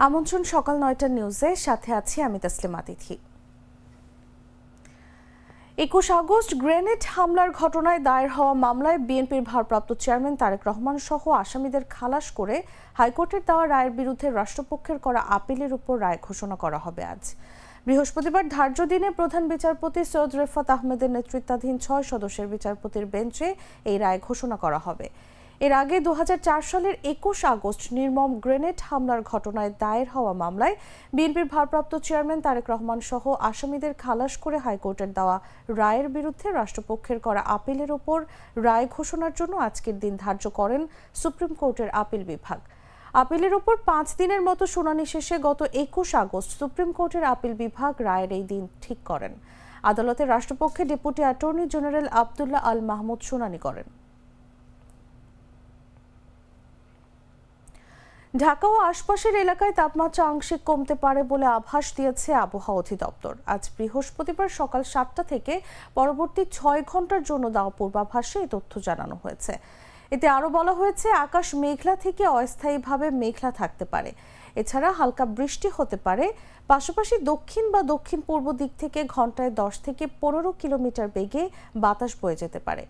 আমন্ত্রণ সকাল ৯টার নিউজে, সাথে আছি আমি তাসলিমা তিথি। ২১ আগস্ট গ্রেনেড হামলার ঘটনায় দায়ের হওয়া মামলায় বিএনপির ভারপ্রাপ্ত চেয়ারম্যান তারেক রহমান সহ আসামিদের খালাস করে হাইকোর্টের দেওয়া রায়ের বিরুদ্ধে রাষ্ট্রপক্ষের করা আপিলের উপর রায় ঘোষণা করা হবে আজ। বৃহস্পতিবার ধার্য দিনে প্রধান বিচারপতি সৈয়দ রেফাত আহমেদের নেতৃত্বাধীন ৬ সদস্যের বিচারপতির বেঞ্চে এই রায় ঘোষণা করা হবে। এর আগে ২০০৪ সালের ২১ আগস্ট নির্মম গ্রেনেড হামলার ঘটনায় দায়ের হওয়া মামলায় বিএনপির ভারপ্রাপ্ত চেয়ারম্যান তারেক রহমান সহ আসামিদের খালাস করে হাইকোর্টের দেওয়া রায়ের বিরুদ্ধে রাষ্ট্রপক্ষের করা আপিলের ওপর রায় ঘোষণার জন্য আজকের দিন ধার্য করেন সুপ্রিম কোর্টের আপিল বিভাগ। আপিলের ওপর ৫ দিনের মতো শুনানি শেষে গত ২১ আগস্ট সুপ্রিম কোর্টের আপিল বিভাগ রায়ের এই দিন ঠিক করেন। আদালতে রাষ্ট্রপক্ষে deputy attorney general Abdullah Al Mahmud শুনানি করেন। ঢাকা ও আশপাশের এলাকায় তাপমাত্রা আংশিক কমতে পারে বলে আভাস দিয়েছে আবহাওয়া অধিদপ্তর। আজ বৃহস্পতিবার সকাল ৭টা থেকে পরবর্তী ৬ ঘন্টার জন্য দেওয়া পূর্বাভাসে এই তথ্য জানানো হয়েছে। এতে আরও বলা হয়েছে, আকাশ মেঘলা থেকে অস্থায়ীভাবে মেঘলা থাকতে পারে। এছাড়া হালকা বৃষ্টি হতে পারে। পাশাপাশি দক্ষিণ বা দক্ষিণ পূর্ব দিক থেকে ঘন্টায় ১০ থেকে ১৫ কিলোমিটার বেগে বাতাস বয়ে যেতে পারে।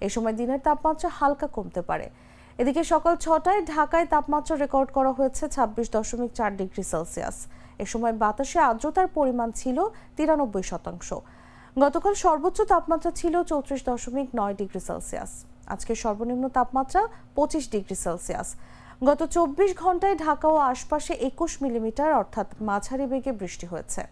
এ সময় দিনের তাপমাত্রা হালকা কমতে পারে। এদিকে সকাল ৬টায় ঢাকায় তাপমাত্রা রেকর্ড করা হয়েছে ২৬.৪ ডিগ্রি সেলসিয়াস। এ সময় বাতাসে আর্দ্রতার পরিমাণ ছিল ৯৩%। গতকাল সর্বোচ্চ তাপমাত্রা ছিল ৩৪.৯ ডিগ্রি সেলসিয়াস। আজকে সর্বনিম্ন তাপমাত্রা ২৫ ডিগ্রি সেলসিয়াস। গত ২৪ ঘন্টায় ঢাকা ও আশপাশে ২১ মিলিমিটার অর্থাৎ মাঝারি বেগে বৃষ্টি হয়েছে।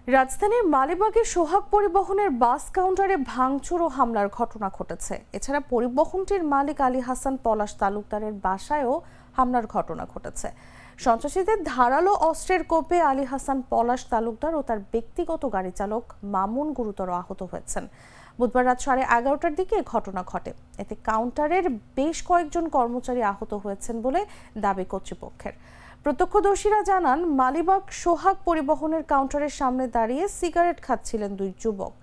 রাজধানীর মালিবাগে সোহাগ পরিবহনের বাস কাউন্টারে ভাঙচুর ও হামলার ঘটনা ঘটেছে। এছাড়া পরিবহনটির মালিক আলী হাসান পলাশ তালুকদারের বাসায়ও হামলার ঘটনা ঘটেছে। সন্ত্রাসীদের ধারালো অস্ত্রের কোপে আলী হাসান পলাশ তালুকদার ও তার ব্যক্তিগত গাড়ি চালক মামুন গুরুতর আহত হয়েছেন। বুধবার রাত 11:30টার দিকে ঘটনা ঘটে। এতে কাউন্টারের বেশ কয়েকজন কর্মচারী আহত হয়েছেন বলে দাবি কর্তৃপক্ষের। প্রত্যক্ষদর্শীরা জানান, মালিবাগ সোহাগ পরিবহনের কাউন্টারের সামনে দাঁড়িয়ে সিগারেট খাচ্ছিলেন দুই যুবক।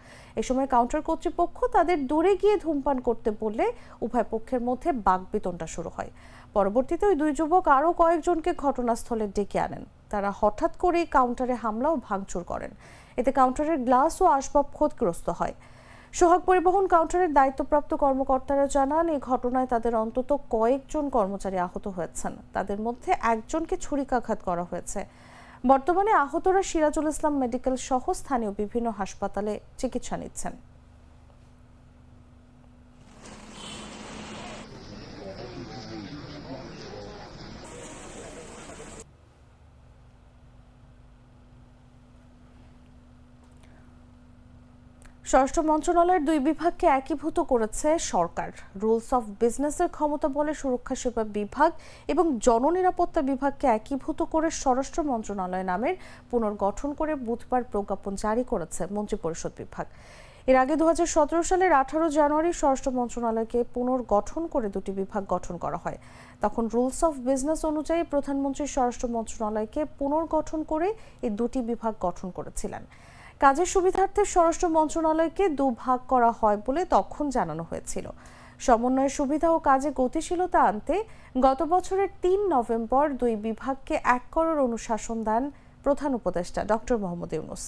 এ সময় কাউন্টার কর্তৃপক্ষ তাদের দূরে গিয়ে ধূমপান করতে বললে উভয় পক্ষের মধ্যে বাকবিতণ্ডা শুরু হয়। পরবর্তীতে ওই দুই যুবক আরও কয়েকজনকে ঘটনাস্থলে ডেকে আনেন। তারা হঠাৎ করেই কাউন্টারে হামলা ও ভাঙচুর করেন। এতে কাউন্টারের গ্লাস ও আসবাব ক্ষতিগ্রস্ত হয়। সোহাগ পরিবহন কাউন্টারের দায়িত্বপ্রাপ্ত কর্মকর্তারা জানান, এই ঘটনায় তাদের অন্তত কয়েকজন কর্মচারী আহত হয়েছেন। তাদের মধ্যে একজনকে ছুরিকাঘাত করা হয়েছে। বর্তমানে আহতরা সিরাজুল ইসলাম মেডিকেল সহ স্থানীয় বিভিন্ন হাসপাতালে চিকিৎসা নিচ্ছেন। স্বরাষ্ট্র মন্ত্রণালয়ের দুই বিভাগকে একীভূত করেছে সরকার। রুলস অফ বিজনেসের ক্ষমতা বলে সুরক্ষা সেবা বিভাগ এবং জননিরাপত্তা বিভাগকে একীভূত করে স্বরাষ্ট্র মন্ত্রণালয় নামের পুনর্গঠন করে বুধবার প্রজ্ঞাপন জারি করেছে মন্ত্রিপরিষদ বিভাগ। এর আগে ২০১৭ সালের ১৮ জানুয়ারি স্বরাষ্ট্র মন্ত্রণালয়কে পুনর্গঠন করে দুটি বিভাগ গঠন করা হয়। তখন রুলস অফ বিজনেস অনুযায়ী প্রধানমন্ত্রী স্বরাষ্ট্র মন্ত্রণালয়কে পুনর্গঠন করে এই দুটি বিভাগ গঠন করেছিলেন। কাজের সুবিধার্থে স্বরাষ্ট্র মন্ত্রণালয়কে দুভাগ করা হয় বলে তখন জানানো হয়েছিল। সমন্বয়ের সুবিধা ও কাজে গতিশীলতা আনতে গত বছরের ৩ নভেম্বর দুই বিভাগকে এক করার অনুশাসন দেন প্রধান উপদেষ্টা ডক্টর মোহাম্মদ ইউনূস।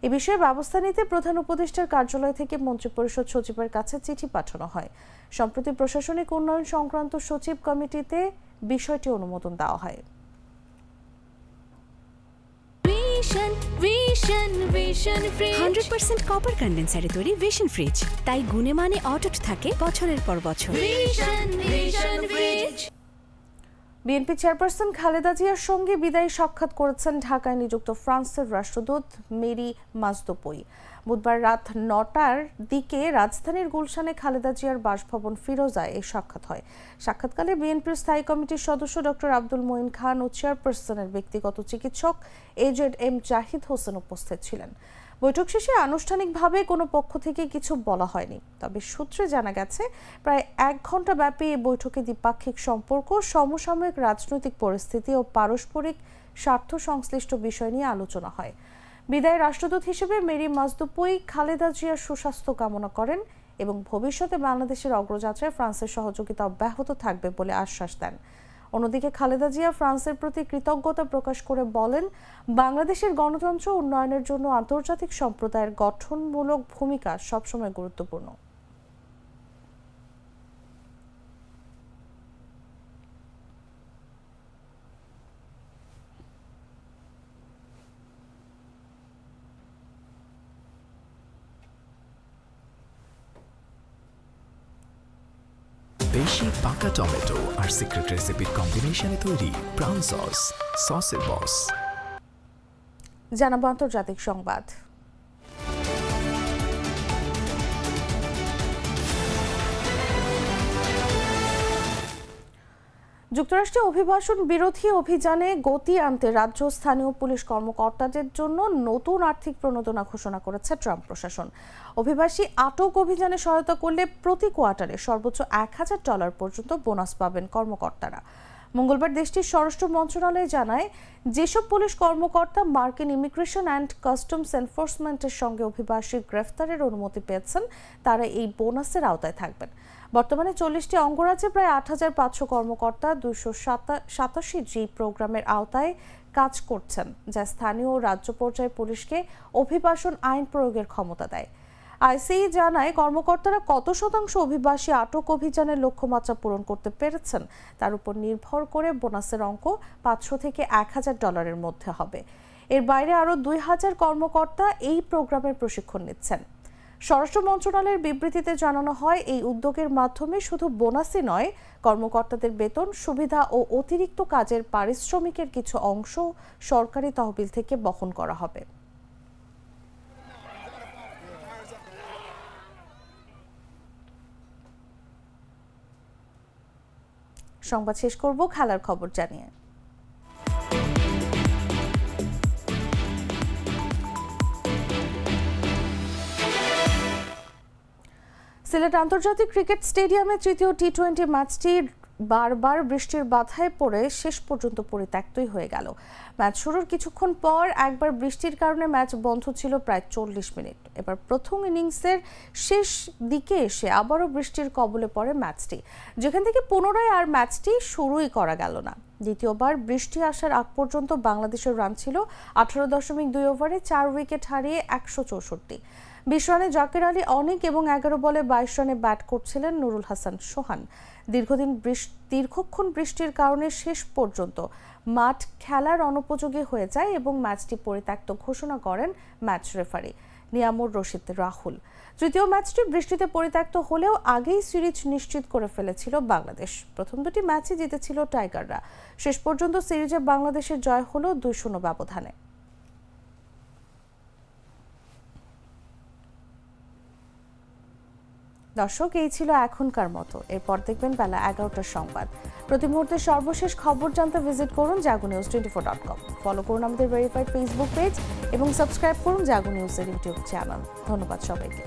এ বিষয়ে ব্যবস্থা নিতে প্রধান উপদেষ্টার কার্যালয় থেকে মন্ত্রিপরিষদ সচিবের কাছে চিঠি পাঠানো হয়। সম্প্রতি প্রশাসনিক উন্নয়ন সংক্রান্ত সচিব কমিটিতে বিষয়টি অনুমোদন দেওয়া হয়। Vision Fridge 100% কপার কন্ডেন্সারে তৈরি ভিশন ফ্রিজ, তাই গুণে মানে অটুট থাকে বছরের পর বছর। Vision Fridge। BNP chairperson Khaleda জিয়ার সঙ্গে বিদায়ী সাক্ষাৎ করেছেন ঢাকায় নিযুক্ত ফ্রান্সের রাষ্ট্রদূত মেরি মাজদোপুই। বুধবার রাত ৯টার দিকে রাজধানীর গুলশানে খালেদা জিয়ার বাসভবন ফিরোজায় এই সাক্ষাৎ হয়। সাক্ষাৎকালে বিএনপির স্থায়ী কমিটির সদস্য ডক্টর আব্দুল মঈন খান ও চেয়ারপারসনের ব্যক্তিগত চিকিৎসক এজেড জাহিদ হোসেন উপস্থিত ছিলেন। বৈঠক শেষে আনুষ্ঠানিকভাবে কোনো পক্ষ থেকে কিছু বলা হয়নি। তবে সূত্রে জানা গেছে, প্রায় ১ ঘণ্টা ব্যাপী এই বৈঠকে দ্বিপাক্ষিক সম্পর্ক, সমসাময়িক রাজনৈতিক পরিস্থিতি ও পারস্পরিক স্বার্থ সংশ্লিষ্ট বিষয় নিয়ে আলোচনা হয়। বিদায়ী রাষ্ট্রদূত হিসেবে মেরি মাজদোপুই খালেদা জিয়ার সুস্বাস্থ্য কামনা করেন। এবং ভবিষ্যতে বাংলাদেশের অগ্রযাত্রায় ফ্রান্সের সহযোগিতা অব্যাহত থাকবে বলে আশ্বাস দেন। অন্যদিকে খালেদা জিয়া ফ্রান্সের প্রতি কৃতজ্ঞতা প্রকাশ করে বলেন, বাংলাদেশের গণতন্ত্র উন্নয়নের জন্য আন্তর্জাতিক সম্প্রদায়ের গঠনমূলক ভূমিকা সবসময় গুরুত্বপূর্ণ। বেশি পাকা টমেটো আর সিক্রেট রেসিপির কম্বিনেশনে তৈরি ব্রাউন সস, সসের বস। জানাবো আন্তর্জাতিক সংবাদ। যুক্তরাষ্ট্রে অভিবাসন বিরোধী অভিযানে গতি আনতে রাজ্য স্থানীয় পুলিশ কর্মকর্তাদের জন্য নতুন আর্থিক প্রণোদনা ঘোষণা করেছে ট্রাম্প প্রশাসন। অভিবাসী আটক অভিযানে সহায়তা করলে প্রতি কোয়ার্টারে সর্বোচ্চ $1000 পর্যন্ত বোনাস পাবেন কর্মকর্তারা। মঙ্গলবার দেশটির স্বরাষ্ট্র মন্ত্রণালয় জানায়, যেসব পুলিশ কর্মকর্তা মার্কিন ইমিগ্রেশন অ্যান্ড কাস্টমস এনফোর্সমেন্টের সঙ্গে অভিবাসী গ্রেফতারের অনুমতি পেয়েছেন তারা এই বোনাসের আওতায় থাকবেন। বর্তমানে 40টি অঙ্গরাজ্যে প্রায় 8500 কর্মকর্তা 287G প্রোগ্রামের আওতায় কাজ করছেন, যা স্থানীয় ও রাজ্য পর্যায়ে পুলিশকে অভিবাসন আইন প্রয়োগের ক্ষমতা দেয়। আইসিই জানায়, কর্মকর্তারা কত শতাংশ অভিবাসী আটক অভিযানের লক্ষ্যমাত্রা পূরণ করতে পেরেছেন তার উপর নির্ভর করে বোনাসের অঙ্ক $500 থেকে $1000 মধ্যে হবে। এর বাইরে আরও 2000 কর্মকর্তা এই প্রোগ্রামের প্রশিক্ষণ নিচ্ছেন। স্বরাষ্ট্র মন্ত্রণালয়ের বিবৃতিতে জানানো হয়, এই উদ্যোগের মাধ্যমে শুধু বোনাসই নয়, কর্মকর্তাদের বেতন, সুবিধা ও অতিরিক্ত কাজের পারিশ্রমিকের কিছু অংশ সরকারি তহবিল থেকে বহন করা হবে। সংবাদ শেষ করব খেলার খবর জানিয়ে। সিলেট আন্তর্জাতিক ক্রিকেট স্টেডিয়ামে তৃতীয় টি-20 ম্যাচটি বারবার বৃষ্টির বাধায় পড়ে শেষ পর্যন্ত পরিত্যক্তই হয়ে গেল। ম্যাচ শুরুর কিছুক্ষণ পর একবার বৃষ্টির কারণে ম্যাচ বন্ধ ছিল প্রায় 40 মিনিট। এবার প্রথম ইনিংসের শেষ দিকে এসে আবারও বৃষ্টির কবলে পড়ে ম্যাচটি, যেখান থেকে পুনরায় আর ম্যাচটি শুরুই করা গেল না। দ্বিতীয়বার বৃষ্টি আসার আগ পর্যন্ত বাংলাদেশের রান ছিল 18.2 ওভারে 4 উইকেট হারিয়ে 164। 20 রানে জাকির আলী অনিক এবং 11 বলে 22 রানে ব্যাট করছিলেন নুরুল হাসান সোহান। দীর্ঘক্ষণ বৃষ্টির কারণে শেষ পর্যন্ত মাঠ খেলার অনুপযোগী হয়ে যায় এবং ম্যাচটি পরিত্যক্ত ঘোষণা করেন ম্যাচ রেফারি নিয়ামুর রশিদ রাহুল। তৃতীয় ম্যাচটি বৃষ্টিতে পরিত্যক্ত হলেও আগেই সিরিজ নিশ্চিত করে ফেলেছিল বাংলাদেশ। প্রথম দুটি ম্যাচই জিতেছিল টাইগাররা। শেষ পর্যন্ত সিরিজে বাংলাদেশের জয় হলো 2-0 ব্যবধানে। দর্শক, এই ছিল এখনকার মতো। এরপর দেখবেন বেলা 11টার সংবাদ। প্রতি মুহূর্তে সর্বশেষ খবর জানতে ভিজিট করুন jagunews24.com। ফলো করুন আমাদের ভেরিফাইড ফেসবুক পেজ এবং সাবস্ক্রাইব করুন জাগো নিউজের ইউটিউব চ্যানেল। ধন্যবাদ সবাইকে।